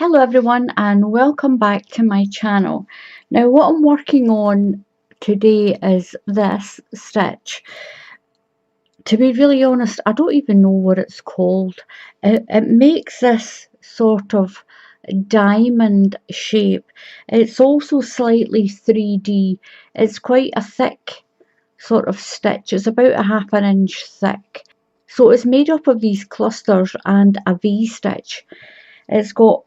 Hello everyone and welcome back to my channel. Now what I'm working on today is this stitch. To be really honest, I don't even know what it's called. It makes this sort of diamond shape. It's also slightly 3D. It's quite a thick sort of stitch. It's about a half an inch thick. So it's made up of these clusters and a V-stitch. It's got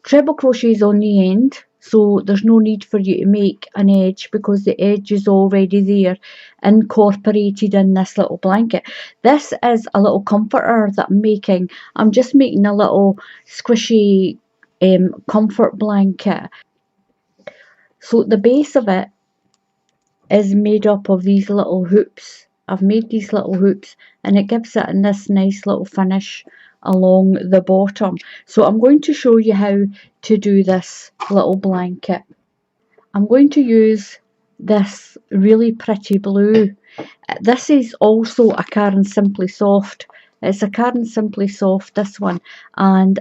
treble crochets on the end, so there's no need for you to make an edge because the edge is already there, incorporated in this little blanket. This is a little comforter that I'm making. I'm just making a little squishy comfort blanket. So the base of it is made up of these little hoops. I've made these little hoops and it gives it in this nice little finish along the bottom. So I'm going to show you how to do this little blanket. I'm going to use this really pretty blue. This is also a Caron Simply Soft. It's a Caron Simply Soft, this one, and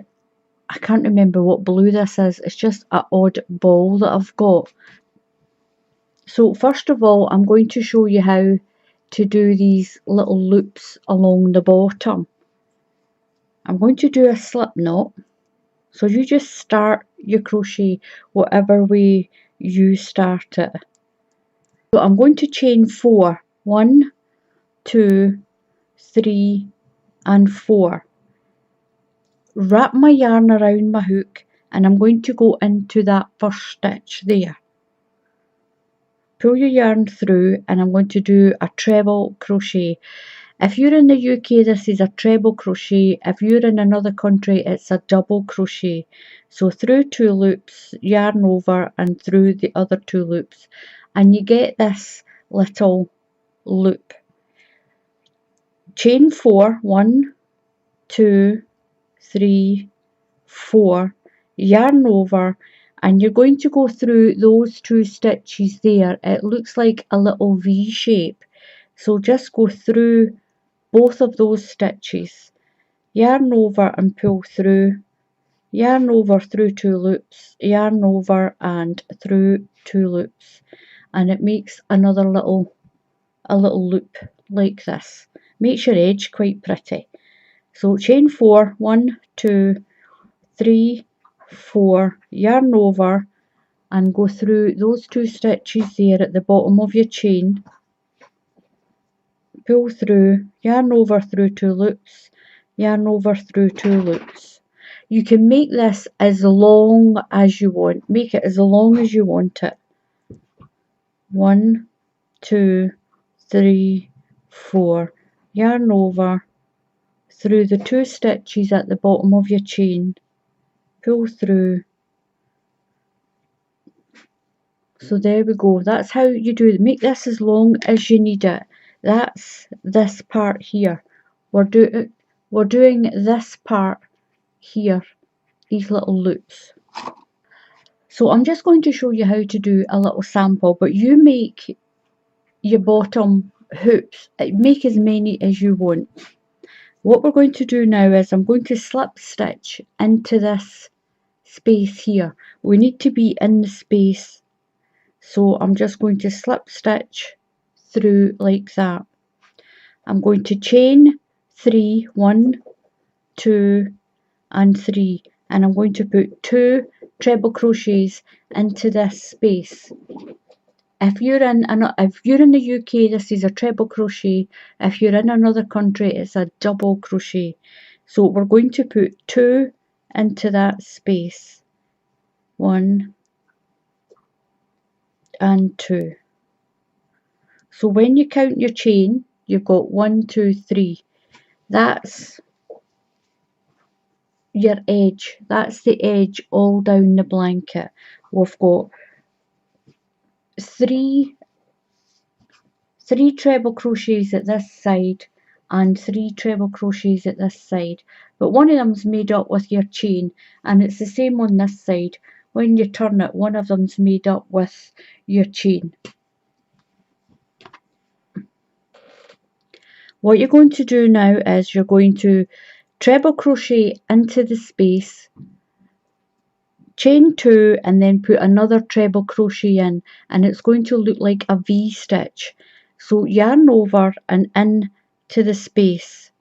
I can't remember what blue this is. It's just an odd ball that I've got. So first of all, I'm going to show you how to do these little loops along the bottom. I'm going to do a slip knot. So you just start your crochet whatever way you start it. So I'm going to chain 4. 1, 2, 3 and 4. Wrap my yarn around my hook and I'm going to go into that first stitch there. Pull your yarn through and I'm going to do a treble crochet. If you're in the UK, this is a treble crochet. If you're in another country, it's a double crochet. So through 2 loops, yarn over and through the other 2 loops, and you get this little loop. Chain 4, 1, 2, 3, 4, yarn over, and you're going to go through those 2 stitches there. It looks like a little V shape. So just go through both of those stitches, yarn over and pull through, yarn over through 2 loops, yarn over and through 2 loops, and it makes another little loop like this. Makes your edge quite pretty. So chain 4, 1, 2, 3, 4, yarn over and go through those 2 stitches there at the bottom of your chain. Pull through, yarn over through 2 loops, yarn over through 2 loops. You can make this as long as you want. Make it as long as you want it. 1, 2, 3, 4. Yarn over through the 2 stitches at the bottom of your chain. Pull through. So there we go. That's how you do it. Make this as long as you need it. That's this part here. We're doing this part here, these little loops. So I'm just going to show you how to do a little sample, but you make your bottom hoops, make as many as you want. What we're going to do now is I'm going to slip stitch into this space here. We need to be in the space, so I'm just going to slip stitch through like that. I'm going to chain 3, 1, 2 and 3, and I'm going to put 2 treble crochets into this space. If you're in the UK, this is a treble crochet. If you're in another country, it's a double crochet. So we're going to put 2 into that space. 1 and 2. So when you count your chain, you've got 1, 2, 3. That's your edge. That's the edge all down the blanket. We've got 3 treble crochets at this side and 3 treble crochets at this side, but one of them's made up with your chain, and it's the same on this side. When you turn it, one of them's made up with your chain. What you're going to do now is you're going to treble crochet into the space, chain 2 and then put another treble crochet in, and it's going to look like a V stitch. So yarn over and in to the space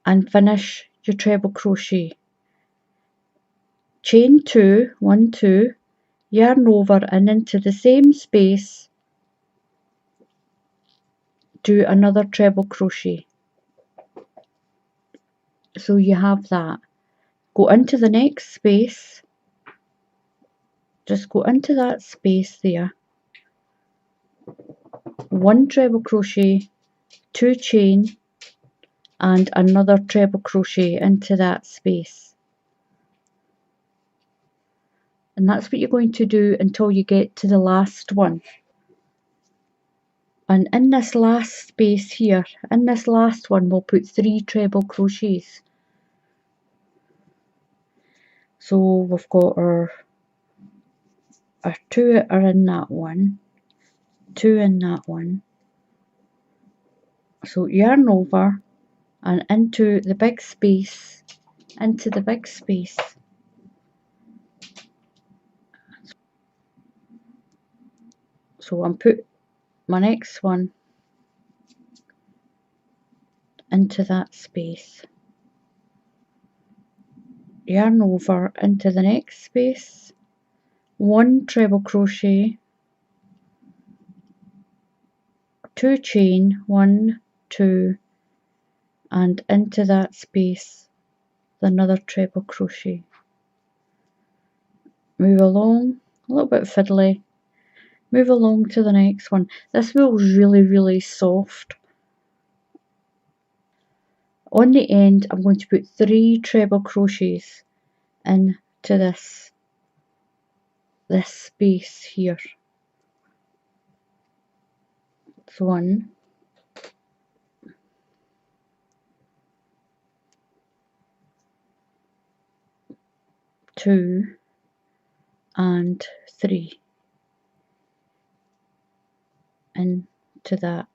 and finish your treble crochet. Chain 2, 1, 2, yarn over and into the same space, do another treble crochet. So you have that. Go into the next space, just go into that space there, 1 treble crochet, 2 chain and another treble crochet into that space. And that's what you're going to do until you get to the last one. And in this last space here, in this last one, we'll put 3 treble crochets. So we've got our 2 are in that one, 2 in that one. So yarn over and into the big space, into the big space. So I'm put my next one into that space. Yarn over into the next space, 1 treble crochet, 2 chain, 1, 2, and into that space another treble crochet. Move along, a little bit fiddly, move along to the next one. This wool's really soft. On the end I'm going to put 3 treble crochets into this space here. So 1, 2 and 3 into that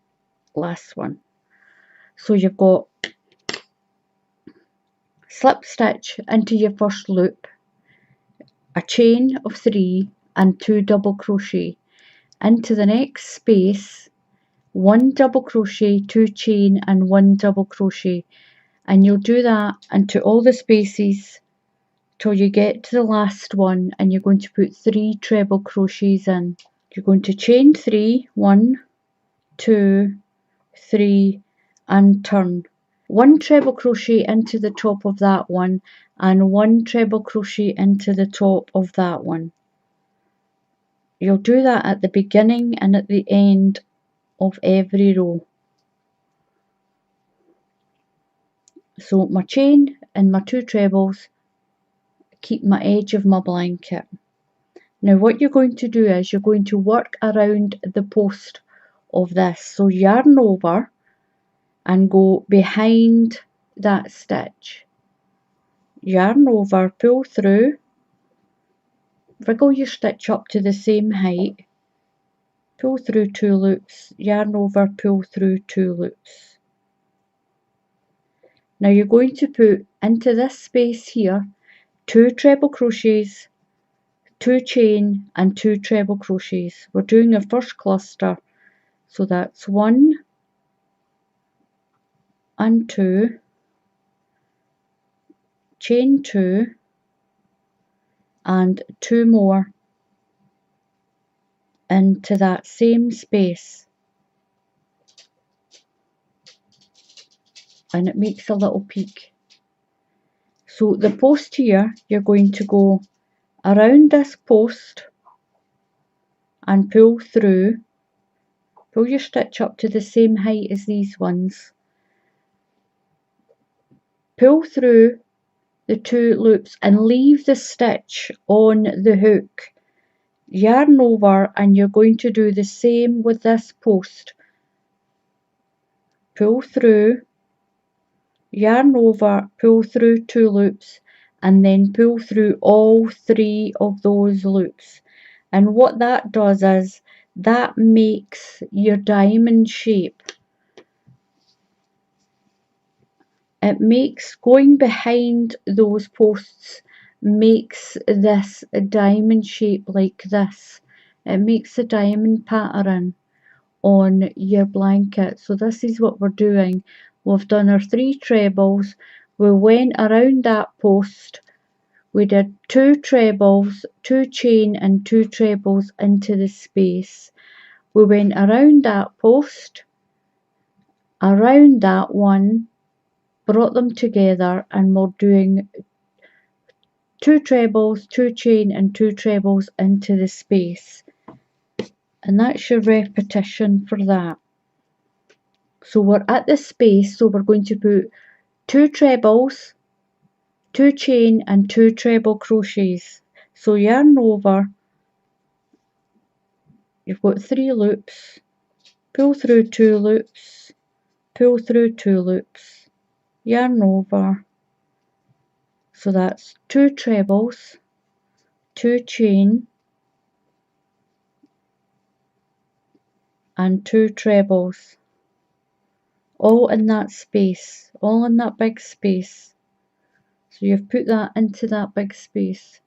last one. So you've got slip stitch into your first loop, a chain of 3 and 2 double crochet into the next space, 1 double crochet, 2 chain and 1 double crochet, and you'll do that into all the spaces till you get to the last one, and you're going to put 3 treble crochets in. You're going to chain 3, 1, 2, 3 and turn. 1 treble crochet into the top of that one and 1 treble crochet into the top of that one. You'll do that at the beginning and at the end of every row. So my chain and my 2 trebles keep my edge of my blanket. Now what you're going to do is you're going to work around the post of this. So yarn over and go behind that stitch. Yarn over, pull through, wriggle your stitch up to the same height, pull through 2 loops, yarn over, pull through 2 loops. Now you're going to put into this space here 2 treble crochets, 2 chain and 2 treble crochets. We're doing our first cluster, so that's 1 and 2, chain 2 and 2 more into that same space, and it makes a little peak. So the post here, you're going to go around this post and pull through, pull your stitch up to the same height as these ones, pull through the 2 loops and leave the stitch on the hook, yarn over, and you're going to do the same with this post. Pull through, yarn over, pull through 2 loops and then pull through all 3 of those loops. And what that does is that makes your diamond shape it makes, going behind those posts makes this diamond shape like this. It makes a diamond pattern on your blanket. So this is what we're doing. We've done our 3 trebles, we went around that post, we did 2 trebles, 2 chain and 2 trebles into the space. We went around that post, around that one, brought them together, and we're doing 2 trebles, 2 chain and 2 trebles into the space. And that's your repetition for that. So we're at the space, so we're going to put 2 trebles, 2 chain and 2 treble crochets. So yarn over, you've got 3 loops, pull through 2 loops, pull through 2 loops, yarn over. So that's 2 trebles, 2 chain and 2 trebles, all in that space, all in that big space. So you've put that into that big space.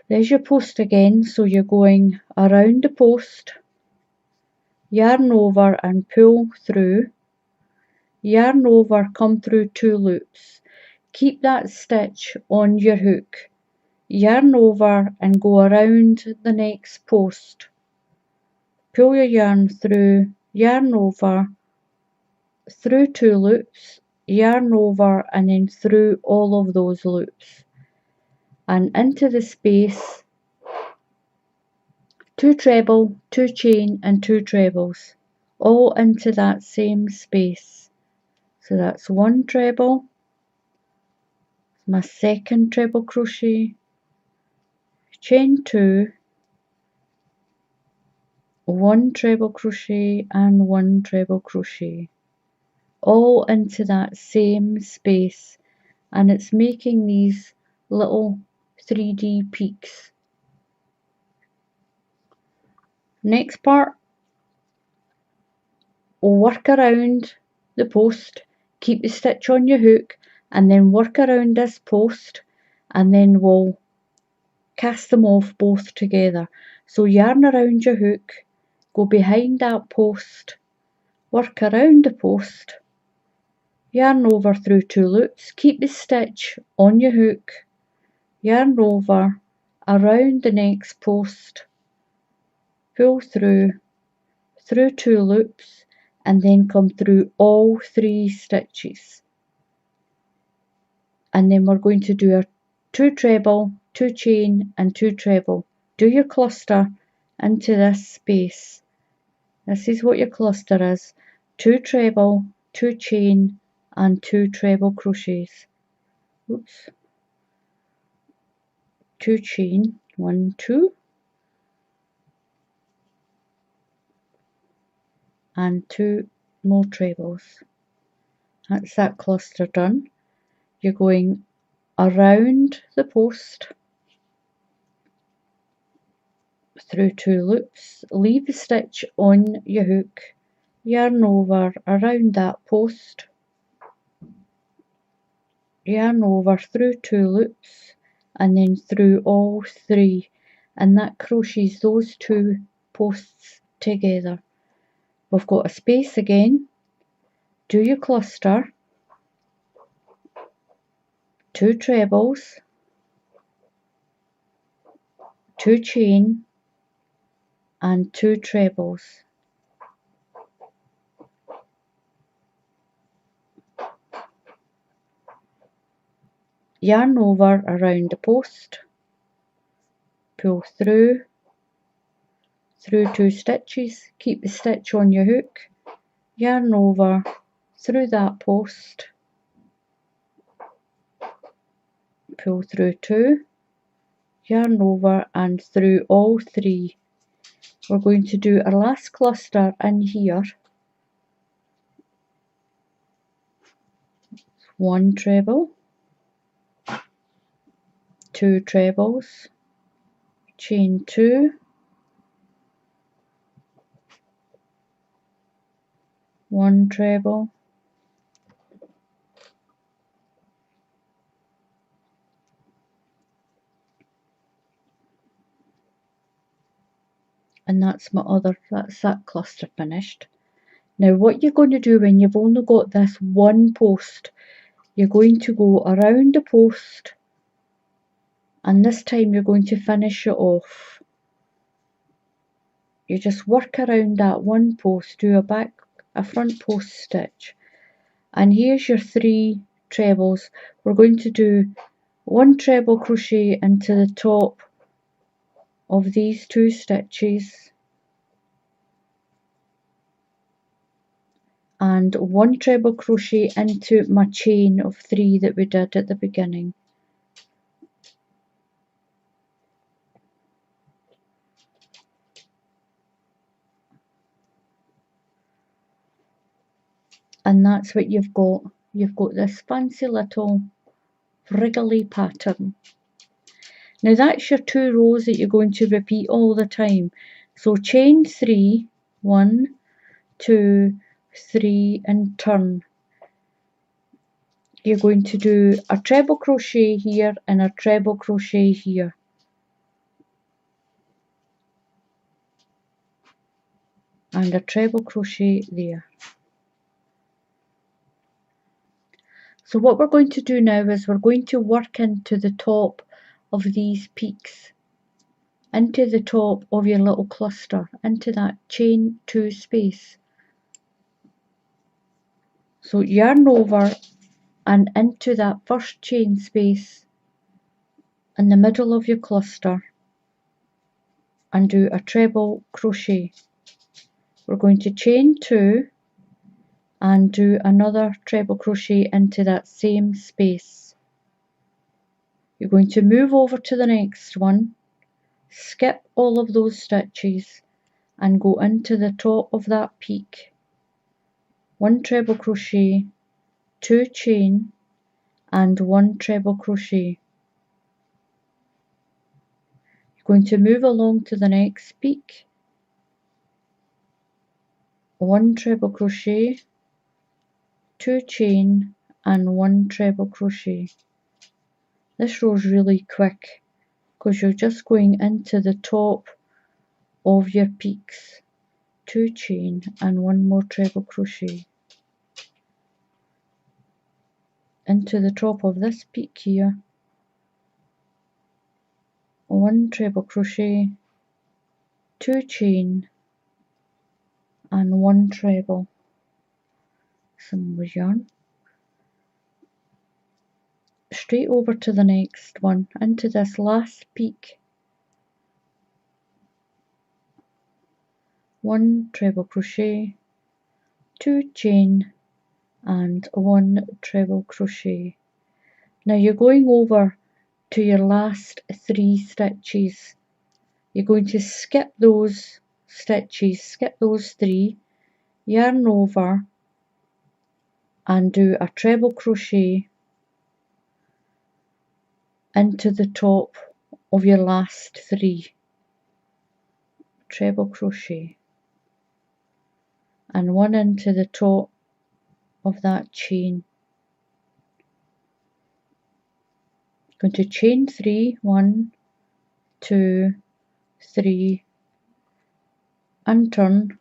There's your post again, so you're going around the post, yarn over and pull through, yarn over, come through 2 loops, keep that stitch on your hook, yarn over and go around the next post, pull your yarn through, yarn over, through 2 loops, yarn over and then through all of those loops and into the space, 2 treble, 2 chain and 2 trebles, all into that same space. So that's 1 treble, my second treble crochet, chain 2, 1 treble crochet and 1 treble crochet, all into that same space, and it's making these little 3D peaks. Next part, we'll work around the post, keep the stitch on your hook and then work around this post, and then we'll cast them off both together. So yarn around your hook, go behind that post, work around the post, yarn over through 2 loops, keep the stitch on your hook, yarn over, around the next post, pull through 2 loops and then come through all 3 stitches. And then we're going to do our 2 treble, 2 chain and 2 treble. Do your cluster into this space. This is what your cluster is. 2 treble, 2 chain and 2 treble crochets. Oops. 2 chain, 1, 2 and 2 more trebles. That's that cluster done. You're going around the post, through 2 loops, leave the stitch on your hook, yarn over around that post, yarn over through 2 loops and then through all 3, and that crochets those 2 posts together. We've got a space again, do your cluster, 2 trebles, 2 chain and 2 trebles. Yarn over around the post, pull through 2 stitches, keep the stitch on your hook, yarn over through that post, pull through 2, yarn over and through all 3. We're going to do our last cluster in here. 1 treble, 2 trebles, chain 2, 1 treble, And that's that cluster finished. Now what you're going to do when you've only got this one post, you're going to go around the post, and this time you're going to finish it off. You just work around that one post, do a front post stitch, and here's your 3 trebles. We're going to do 1 treble crochet into the top of these 2 stitches, and 1 treble crochet into my chain of 3 that we did at the beginning. And that's what you've got. You've got this fancy little wriggly pattern. Now that's your 2 rows that you're going to repeat all the time. So chain 3, 1, 2, 3, and turn. You're going to do a treble crochet here and a treble crochet here. And a treble crochet there. So what we're going to do now is we're going to work into the top of these peaks, into the top of your little cluster, into that chain 2 space. So yarn over and into that first chain space in the middle of your cluster and do a treble crochet. We're going to chain 2 and do another treble crochet into that same space. You're going to move over to the next one, skip all of those stitches and go into the top of that peak. 1 treble crochet, 2 chain and 1 treble crochet. You're going to move along to the next peak, 1 treble crochet, 2 chain and 1 treble crochet. This row is really quick because you're just going into the top of your peaks, 2 chain and 1 more treble crochet. Into the top of this peak here, 1 treble crochet, 2 chain and 1 treble. Some more yarn. Straight over to the next one, into this last peak, 1 treble crochet, 2 chain and 1 treble crochet. Now you're going over to your last 3 stitches. You're going to skip those stitches, skip those 3, yarn over and do a treble crochet into the top of your last 3, treble crochet and 1 into the top of that chain. Going to chain 3, 1, 2, 3 and turn.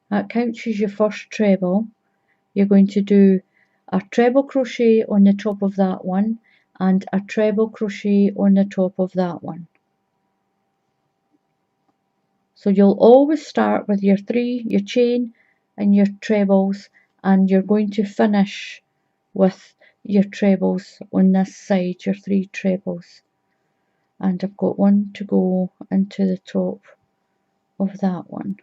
That counts as your first treble. You're going to do a treble crochet on the top of that one and a treble crochet on the top of that one. So you'll always start with your 3, your chain and your trebles, and you're going to finish with your trebles on this side, your 3 trebles. And I've got 1 to go into the top of that one.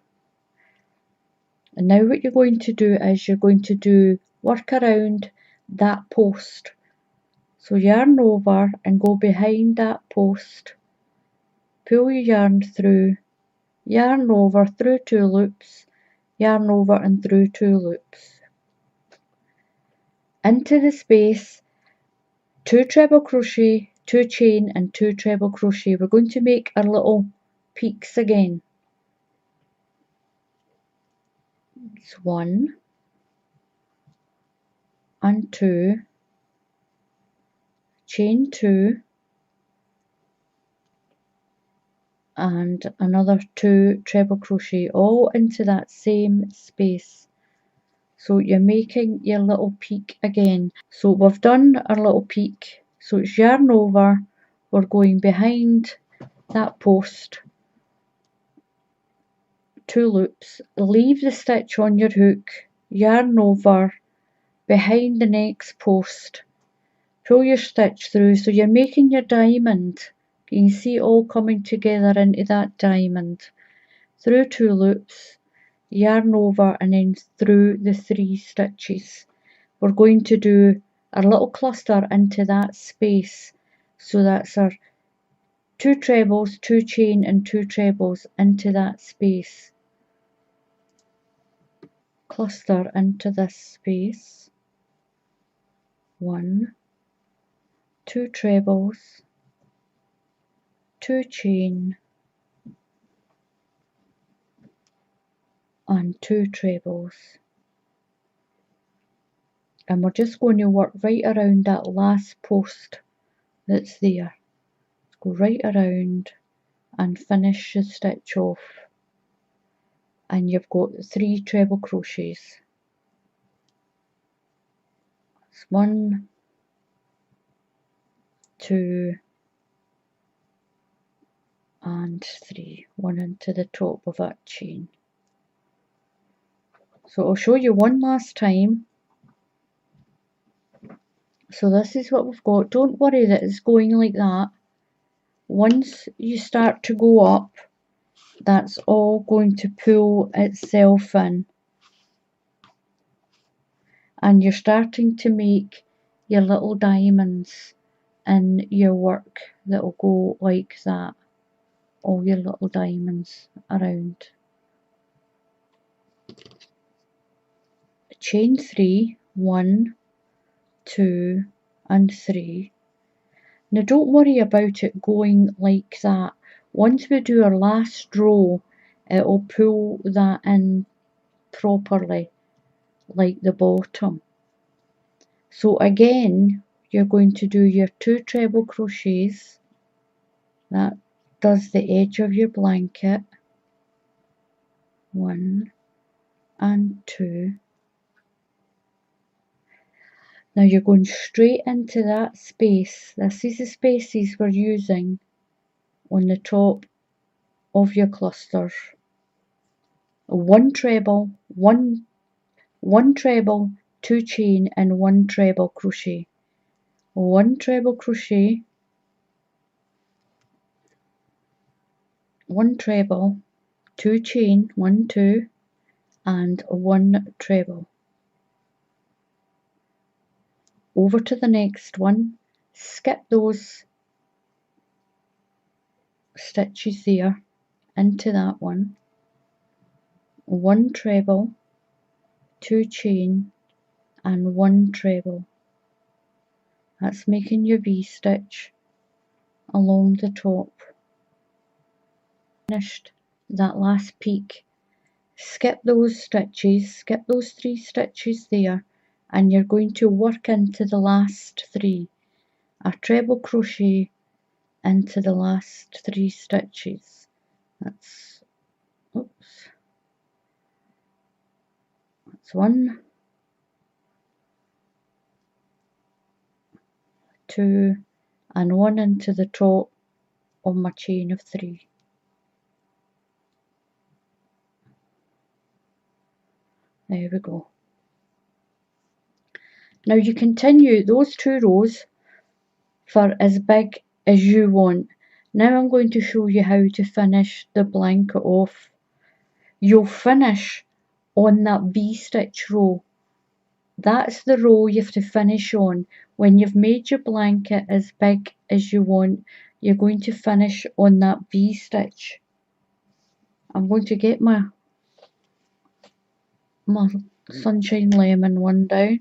And now what you're going to do is you're going to work around that post. So yarn over and go behind that post, pull your yarn through, yarn over through 2 loops, yarn over and through 2 loops. Into the space, 2 treble crochet, 2 chain and 2 treble crochet. We're going to make our little peaks again. It's 1 and 2, chain 2, and another 2 treble crochet all into that same space. So you're making your little peak again. So we've done our little peak. So it's yarn over, we're going behind that post, 2 loops, leave the stitch on your hook, yarn over, behind the next post, pull your stitch through. So you're making your diamond. You can see it all coming together into that diamond. Through 2 loops, yarn over, and then through the 3 stitches. We're going to do a little cluster into that space. So that's our 2 trebles, 2 chain and 2 trebles into that space. Cluster into this space. 1, 2 trebles, 2 chain and 2 trebles. And we're just going to work right around that last post that's there. Go right around and finish the stitch off. And you've got 3 treble crochets. It's 1, 2 and 3. 1 into the top of that chain. So I'll show you one last time. So this is what we've got. Don't worry that it's going like that. Once you start to go up, that's all going to pull itself in. And you're starting to make your little diamonds in your work that will go like that. All your little diamonds around. Chain 3, 1, 2 and 3. Now don't worry about it going like that. Once we do our last row, it will pull that in properly, like the bottom. So again, you're going to do your 2 treble crochets. That does the edge of your blanket. 1 and 2. Now you're going straight into that space. This is the spaces we're using on the top of your clusters. 1 treble, 1 treble, 2 chain and 1 treble crochet. 1 treble crochet, 1 treble, 2 chain, 1, 2 and 1 treble. Over to the next one, skip those stitches there into that one. 1 treble, 2 chain and 1 treble. That's making your V-stitch along the top. Finished that last peak. Skip those stitches, skip those 3 stitches there, and you're going to work into the last 3. A treble crochet into the last 3 stitches. That's 1, 2 and 1 into the top of my chain of 3. There we go. Now you continue those 2 rows for as big as you want. Now I'm going to show you how to finish the blanket off. You'll finish on that V-stitch row. That's the row you have to finish on. When you've made your blanket as big as you want, you're going to finish on that V-stitch. I'm going to get my Sunshine Lemon one down.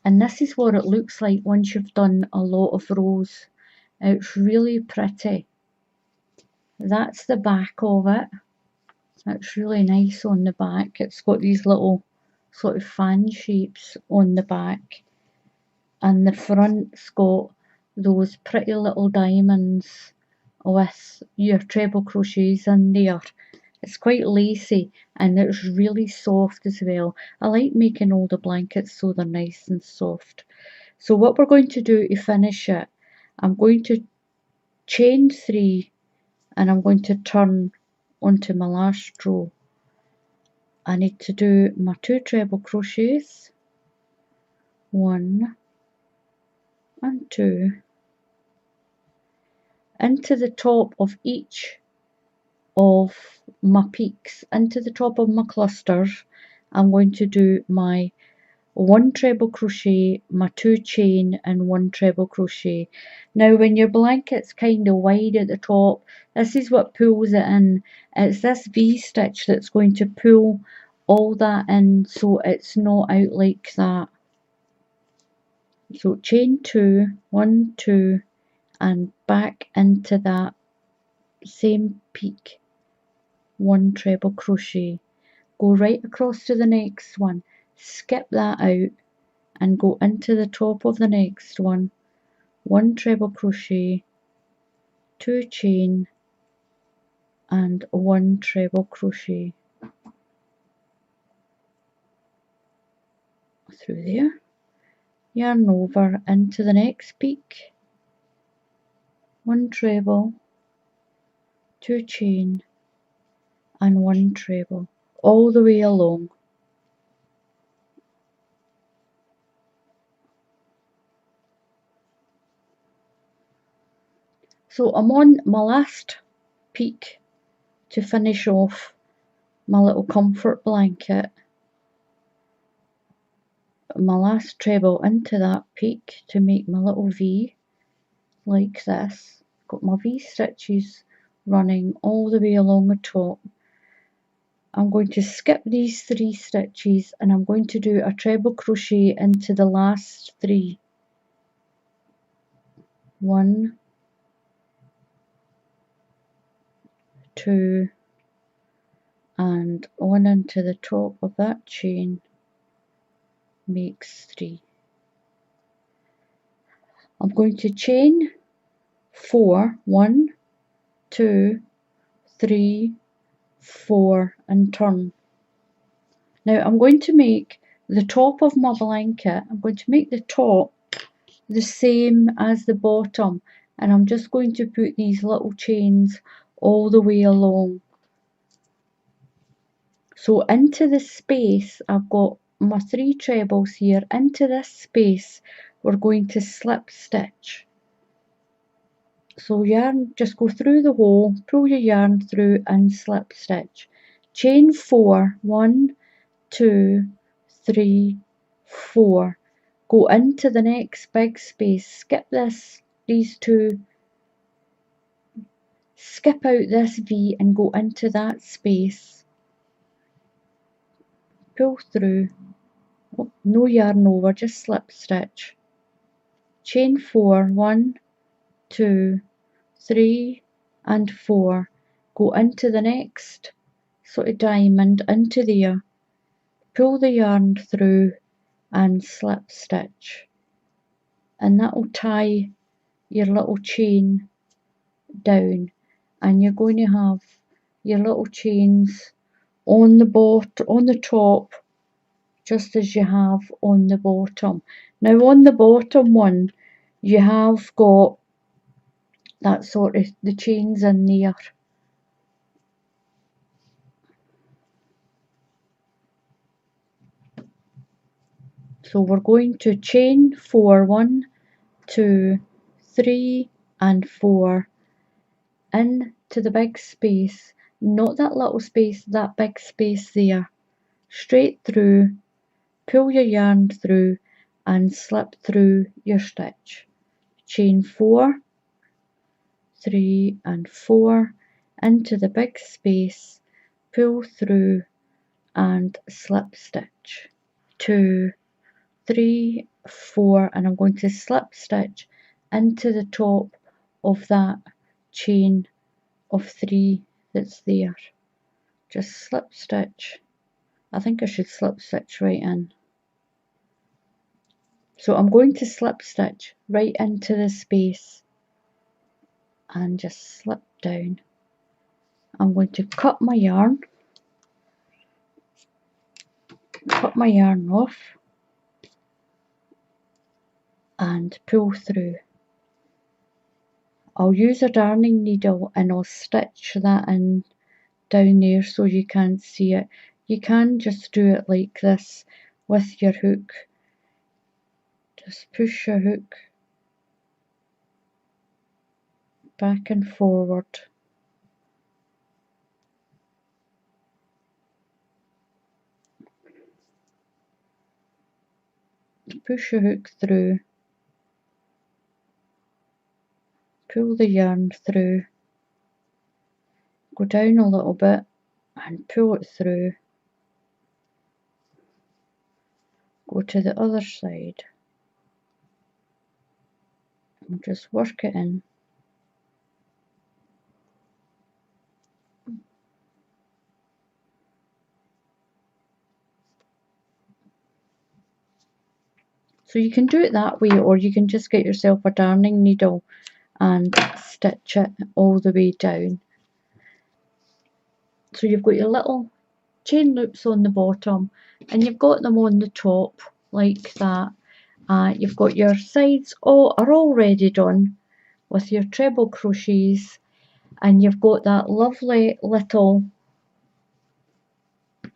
And this is what it looks like once you've done a lot of rows. It's really pretty. That's the back of it. It's really nice on the back. It's got these little sort of fan shapes on the back. And the front's got those pretty little diamonds with your treble crochets in there. It's quite lacy and it's really soft as well. I like making all the blankets so they're nice and soft. So what we're going to do to finish it, I'm going to chain 3 and I'm going to turn onto my last row. I need to do my 2 treble crochets, 1 and 2, into the top of each of my peaks, into the top of my clusters. I'm going to do my 1 treble crochet, my 2 chain and 1 treble crochet. Now when your blanket's kind of wide at the top, this is what pulls it in. It's this V stitch that's going to pull all that in so it's not out like that. So chain 2, 1, 2 and back into that same peak, 1 treble crochet. Go right across to the next one, skip that out and go into the top of the next one, 1 treble crochet, 2 chain and 1 treble crochet through there, yarn over into the next peak, 1 treble, 2 chain and 1 treble all the way along. So I'm on my last peak to finish off my little comfort blanket. My last treble into that peak to make my little V like this. Got my V stitches running all the way along the top. I'm going to skip these 3 stitches and I'm going to do a treble crochet into the last 3. 1, 2 and 1 into the top of that chain makes 3. I'm going to chain 4, 1, 2, 3, 4 and turn. Now I'm going to make the top of my blanket, I'm going to make the top the same as the bottom and I'm just going to put these little chains all the way along. So into the space, I've got my 3 trebles here, into this space we're going to slip stitch. So yarn, just go through the hole, pull your yarn through and slip stitch. Chain 4, 1, 2, 3, 4. Go into the next big space, skip these 2, skip out this V and go into that space. Pull through, oh, no yarn over, just slip stitch. Chain 4, 1, 2, 3 and 4. Go into the next sort of diamond, into there, pull the yarn through and slip stitch. And that will tie your little chain down and you're going to have your little chains on the top just as you have on the bottom. Now on the bottom one you have got that sort of the chains in there. So we're going to chain 4, 1, 2, 3 and 4 into the big space, not that little space, that big space there, straight through, pull your yarn through and slip through your stitch. Chain 4, 3 and 4 into the big space, pull through and slip stitch. 2, 3, 4 and I'm going to slip stitch into the top of that chain of 3 that's there. Just slip stitch. I think I should slip stitch right in. So I'm going to slip stitch right into the space and just slip down. I'm going to cut my yarn off and pull through. I'll use a darning needle and I'll stitch that in down there so you can't see it. You can just do it like this with your hook. Just push your hook back and forward. Push your hook through. Pull the yarn through. Go down a little bit and pull it through. Go to the other side and just work it in. So you can do it that way, or you can just get yourself a darning needle and stitch it all the way down. So you've got your little chain loops on the bottom and you've got them on the top like that. You've got your sides are already done with your treble crochets, and you've got that lovely little,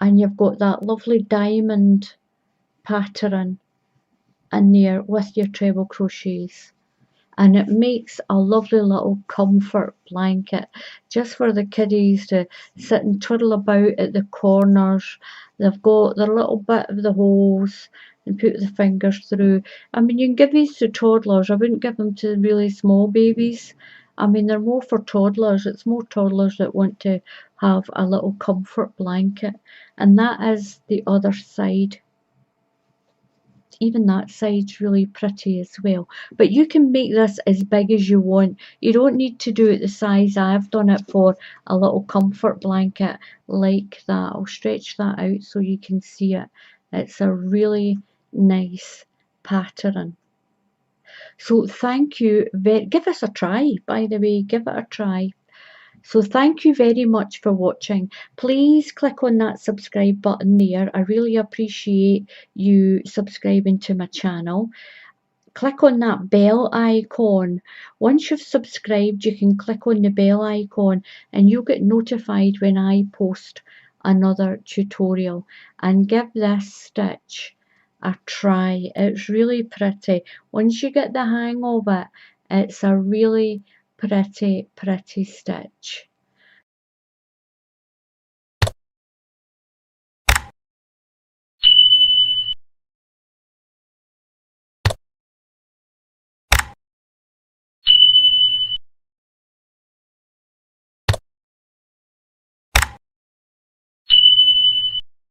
and you've got that lovely diamond pattern in there with your treble crochets, and it makes a lovely little comfort blanket just for the kiddies to sit and twiddle about at the corners. They've got their little bit of the holes and put the fingers through. I mean, you can give these to toddlers. I wouldn't give them to really small babies. I mean, they're more for toddlers. It's more toddlers that want to have a little comfort blanket, and that is the other side. Even that side's really pretty as well. But you can make this as big as you want. You don't need to do it the size I've done it for, a little comfort blanket like that. I'll stretch that out so you can see it. It's a really nice pattern. So thank you. Give us a try, by the way. Give it a try. So thank you very much for watching. Please click on that subscribe button there. I really appreciate you subscribing to my channel. Click on that bell icon. Once you've subscribed, you can click on the bell icon and you'll get notified when I post another tutorial. And give this stitch a try. It's really pretty. Once you get the hang of it, it's a really pretty stitch.